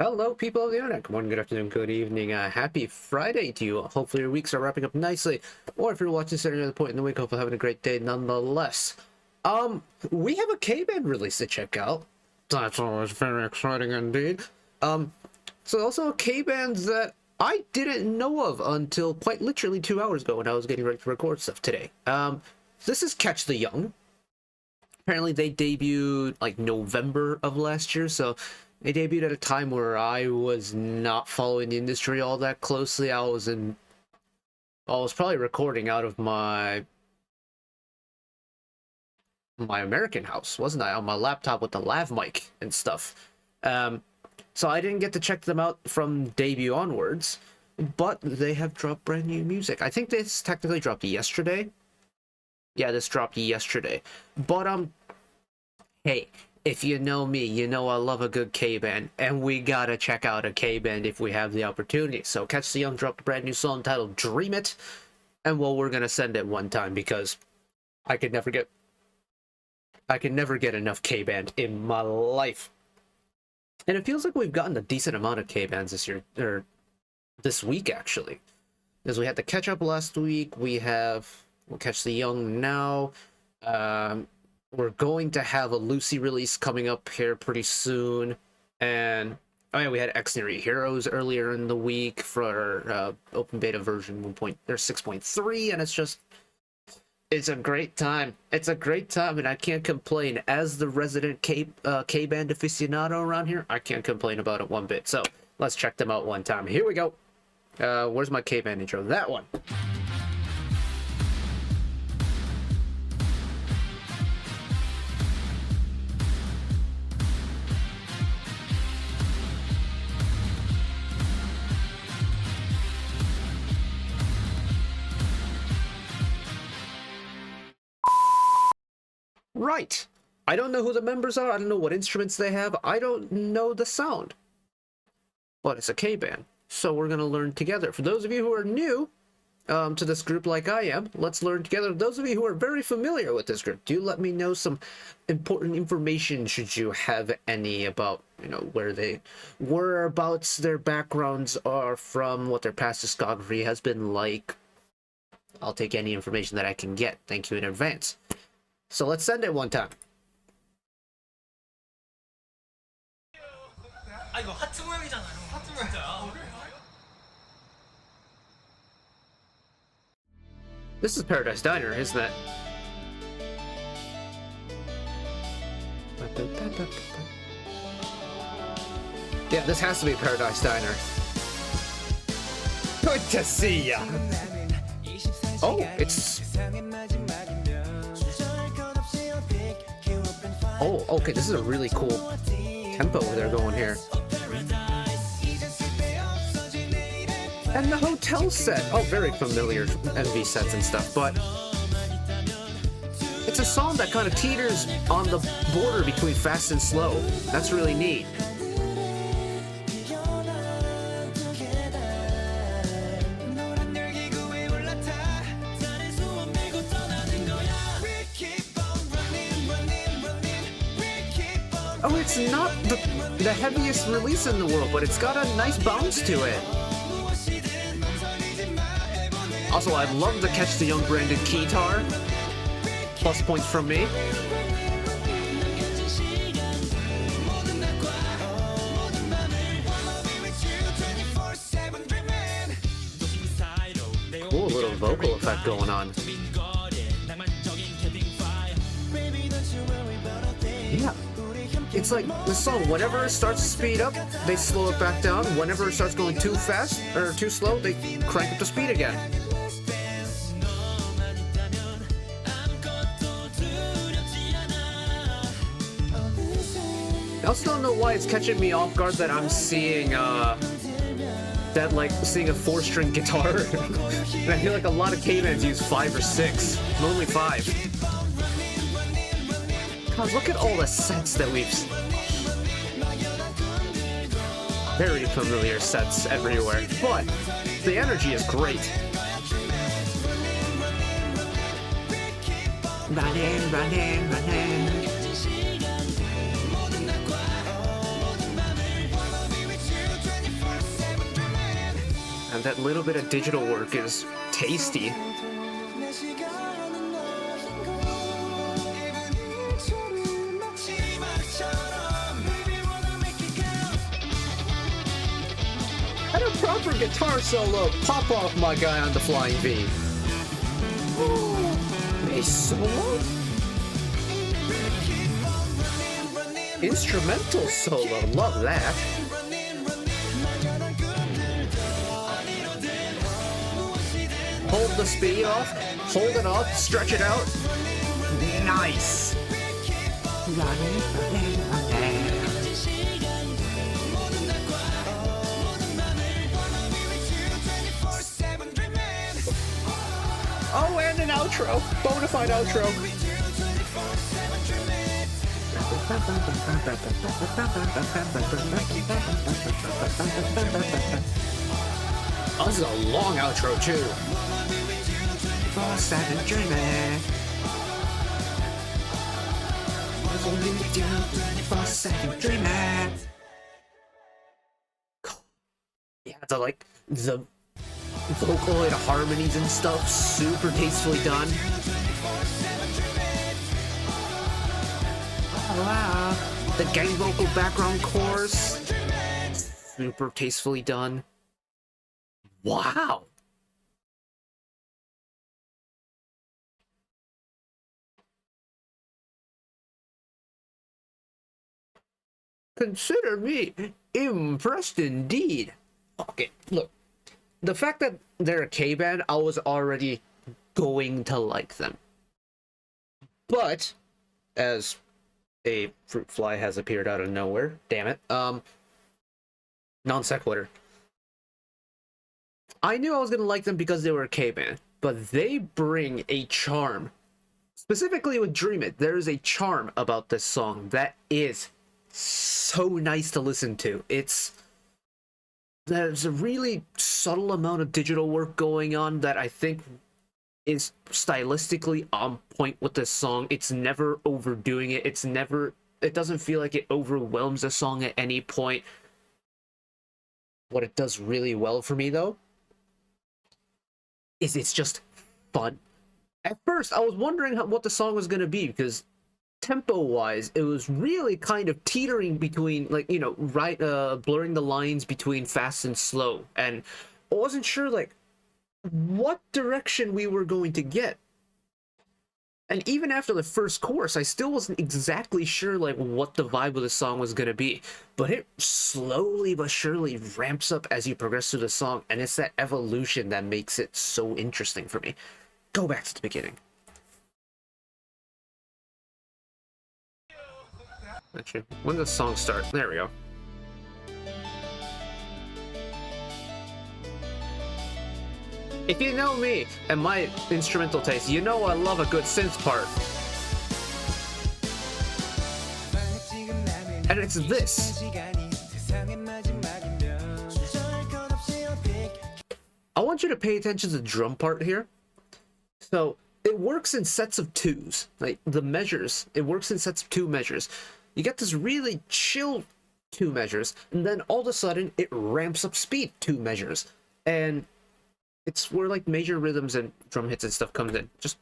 Hello, people of the internet. Good morning, good afternoon, good evening. Happy Friday to you. Hopefully your weeks are wrapping up nicely. Or if you're watching this at another point in the week, hopefully having a great day nonetheless. We have a K-band release to check out. That's always very exciting indeed. So also a K-band that I didn't know of until quite literally 2 hours ago when I was getting ready to record stuff today. This is Catchtheyong. Apparently they debuted like November of last year, so they debuted at a time where I was not following the industry all that closely. I was probably recording out of my American house, wasn't I? On my laptop with the lav mic and stuff. So I didn't get to check them out from debut onwards, but they have dropped brand new music. I think this technically dropped yesterday. Yeah, this dropped yesterday. But hey, if you know me, you know I love a good K-band, and we gotta check out a K-band if we have the opportunity. So Catchtheyong dropped a brand new song titled Dream It, and well, we're gonna send it one time because I could never get enough K-band in my life. And it feels like we've gotten a decent amount of K-bands this year, or this week actually. Because we had the catch up last week, we'll Catchtheyong now. We're going to have a Lucy release coming up here pretty soon. And oh yeah, we had Exnary Heroes earlier in the week for open beta version 6.3, and it's a great time. It's a great time, and I can't complain. As the resident K-band aficionado around here, I can't complain about it one bit. So let's check them out one time. Here we go. Where's my K-band intro? That one. Right. I don't know who the members are. I don't know what instruments they have. I don't know the sound. But it's a K-band, so we're going to learn together. For those of you who are new to this group like I am, let's learn together. Those of you who are very familiar with this group, do let me know some important information should you have any about, whereabouts their backgrounds are from, what their past discography has been like. I'll take any information that I can get. Thank you in advance. So let's send it one time. 이거 하트 모양이잖아요. 하트 모양이야. This is Paradise Diner, isn't it? Yeah, this has to be Paradise Diner. Good to see ya! Oh, it's... Oh, okay, this is a really cool tempo they're going here. And the hotel set. Oh, very familiar MV sets and stuff, but it's a song that kind of teeters on the border between fast and slow. That's really neat. Oh, it's not the heaviest release in the world, but it's got a nice bounce to it. Also, I love the Catchtheyong branded keytar. Plus points from me. Cool little vocal effect going on. Yeah. It's like the song, whenever it starts to speed up, they slow it back down. Whenever it starts going too fast or too slow, they crank up the speed again. I also don't know why it's catching me off guard that I'm seeing seeing a 4-string guitar. And I feel like a lot of K-bands use 5 or 6, only 5. God, look at all the sets that we've... Very familiar sets everywhere, but the energy is great. Running, running, running. And that little bit of digital work is tasty. And a proper guitar solo. Pop off, my guy on the flying V. A solo? Instrumental solo. Love that. Hold the speed off. Hold it up. Stretch it out. Nice. Oh, and an outro. Bonafide outro. Oh, this is a long outro, too. 24/7 dreaming. 24/7 dreaming. Yeah, the Vocaloid harmonies and stuff, super tastefully done. Oh, wow. The gang vocal background chorus, super tastefully done. Wow. Consider me impressed indeed. Okay, look. The fact that they're a K-band, I was already going to like them. But, as a fruit fly has appeared out of nowhere, damn it, non sequitur. I knew I was going to like them because they were a K-band, but they bring a charm. Specifically with Dream It, there is a charm about this song that is so nice to listen to. There's a really subtle amount of digital work going on that I think is stylistically on point with this song. It's never overdoing it. It doesn't feel like it overwhelms the song at any point. What it does really well for me, though, is it's just fun. At first, I was wondering what the song was going to be, because tempo-wise, it was really kind of teetering between, like, you know, blurring the lines between fast and slow, and I wasn't sure, like, what direction we were going to get. And even after the first chorus, I still wasn't exactly sure, like, what the vibe of the song was going to be. But it slowly but surely ramps up as you progress through the song, and it's that evolution that makes it so interesting for me. Go back to the beginning. Actually, when does the song start? There we go. If you know me and my instrumental taste, you know I love a good synth part. And it's this. I want you to pay attention to the drum part here. So it works in sets of twos. Like the measures, it works in sets of two measures. You get this really chill two measures, and then all of a sudden it ramps up speed two measures. And it's where like major rhythms and drum hits and stuff comes in. Just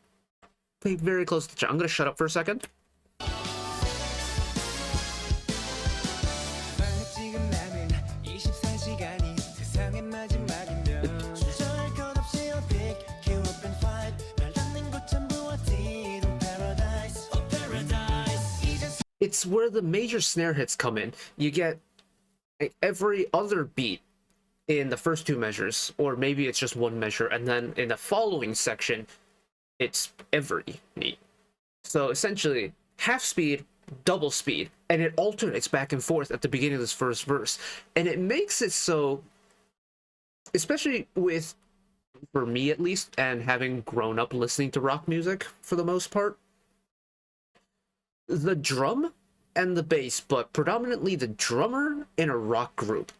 pay very close attention. I'm gonna shut up for a second. It's where the major snare hits come in. You get every other beat in the first two measures, or maybe it's just one measure, and then in the following section, it's every beat. So essentially, half speed, double speed, and it alternates back and forth at the beginning of this first verse. And it makes it so, especially with, for me at least, and having grown up listening to rock music for the most part, the drum and the bass, but predominantly the drummer in a rock group,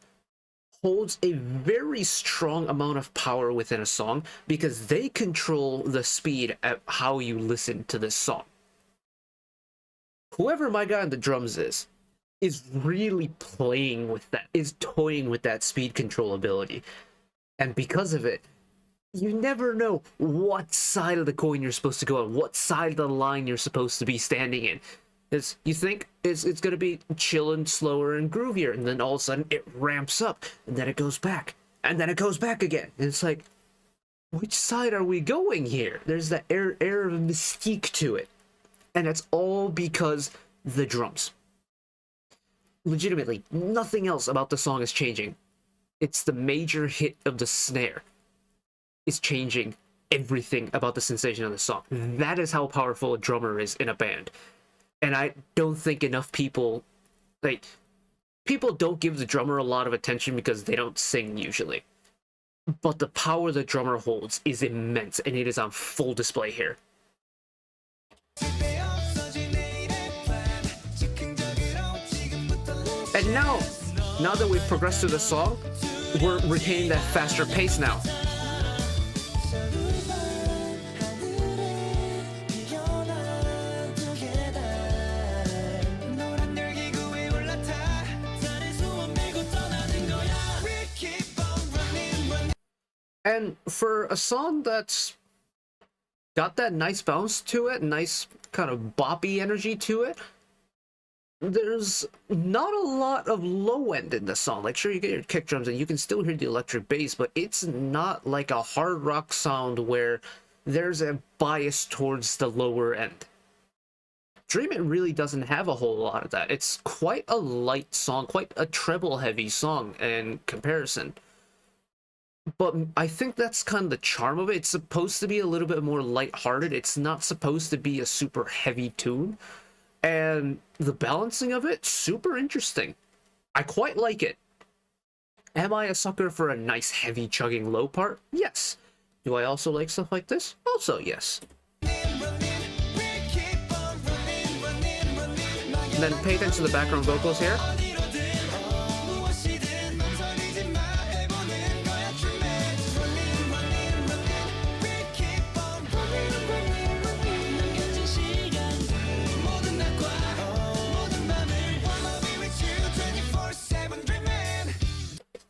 holds a very strong amount of power within a song because they control the speed at how you listen to this song. Whoever my guy on the drums is really playing with that, is toying with that speed control ability. And because of it, you never know what side of the coin you're supposed to go on, what side of the line you're supposed to be standing in. It's, you think it's going to be chill and slower and groovier, and then all of a sudden it ramps up, and then it goes back, and then it goes back again. And it's like, which side are we going here? There's that air of mystique to it. And it's all because the drums. Legitimately, nothing else about the song is changing. It's the major hit of the snare. It's changing everything about the sensation of the song. That is how powerful a drummer is in a band. And I don't think enough people, like, people don't give the drummer a lot of attention because they don't sing usually. But the power the drummer holds is immense, and it is on full display here. And now that we've progressed through the song, we're retaining that faster pace now. And for a song that's got that nice bounce to it, nice kind of boppy energy to it, there's not a lot of low end in the song. Like, sure, you get your kick drums and you can still hear the electric bass, but it's not like a hard rock sound where there's a bias towards the lower end. Dream It really doesn't have a whole lot of that. It's quite a light song, quite a treble heavy song in comparison. But I think that's kind of the charm of it. It's supposed to be a little bit more lighthearted. It's not supposed to be a super heavy tune. And the balancing of it, super interesting. I quite like it. Am I a sucker for a nice heavy chugging low part? Yes. Do I also like stuff like this? Also yes. And then pay attention to the background vocals here.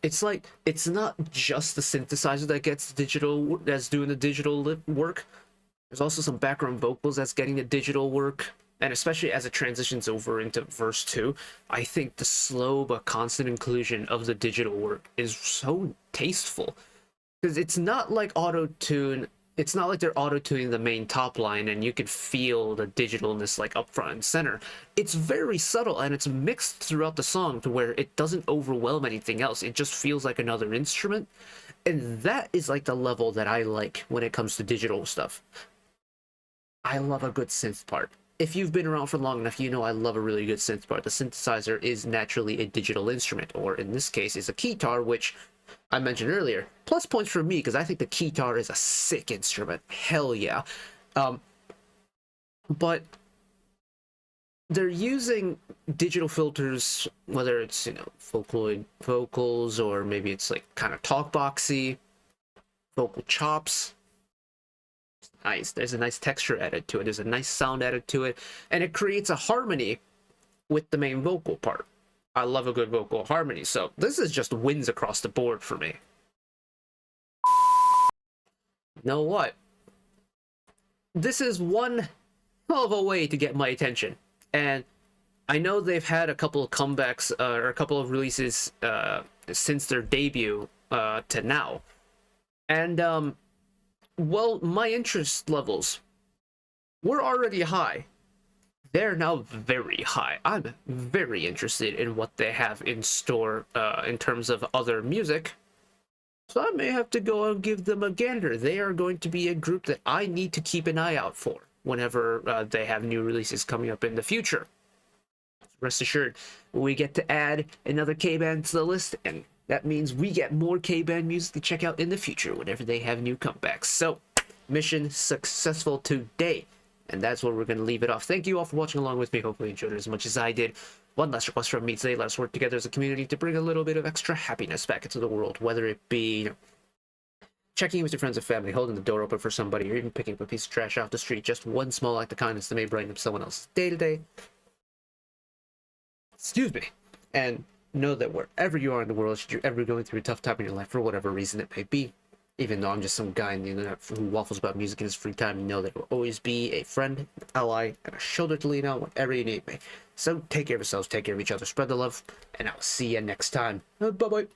It's like, it's not just the synthesizer that gets digital, that's doing the digital work. There's also some background vocals that's getting the digital work. And especially as it transitions over into verse 2, I think the slow but constant inclusion of the digital work is so tasteful. Because it's not like auto-tune, it's not like they're auto-tuning the main top line and you can feel the digitalness like up front and center. It's very subtle and it's mixed throughout the song to where it doesn't overwhelm anything else. It just feels like another instrument. And that is like the level that I like when it comes to digital stuff. I love a good synth part. If you've been around for long enough, you know I love a really good synth part. The synthesizer is naturally a digital instrument, or in this case is a keytar, which I mentioned earlier. Plus points for me, because I think the keytar is a sick instrument. Hell yeah. But they're using digital filters, whether it's, you know, Vocaloid vocals, or maybe it's like kind of talkboxy, vocal chops. Nice. There's a nice texture added to it. There's a nice sound added to it. And it creates a harmony with the main vocal part. I love a good vocal harmony. So this is just wins across the board for me. You know what? This is one hell of a way to get my attention. And I know they've had a couple of comebacks, or a couple of releases since their debut to now. And, well, my interest levels were already high. They're now very high. I'm very interested in what they have in store in terms of other music. So I may have to go and give them a gander. They are going to be a group that I need to keep an eye out for whenever they have new releases coming up in the future. Rest assured, we get to add another K-band to the list, and that means we get more K-band music to check out in the future whenever they have new comebacks. So, mission successful today. And that's where we're going to leave it off. Thank you all for watching along with me. Hopefully you enjoyed it as much as I did. One last request from me today. Let's work together as a community to bring a little bit of extra happiness back into the world. Whether it be, you know, checking in with your friends and family, holding the door open for somebody, or even picking up a piece of trash off the street. Just one small act of kindness that may brighten up someone else's day-to-day. Excuse me. And know that wherever you are in the world, should you ever going through a tough time in your life for whatever reason it may be, even though I'm just some guy on the internet who waffles about music in his free time, know that it will always be a friend, an ally, and a shoulder to lean on whenever you need me. So take care of yourselves, take care of each other, spread the love, and I'll see you next time. Bye bye.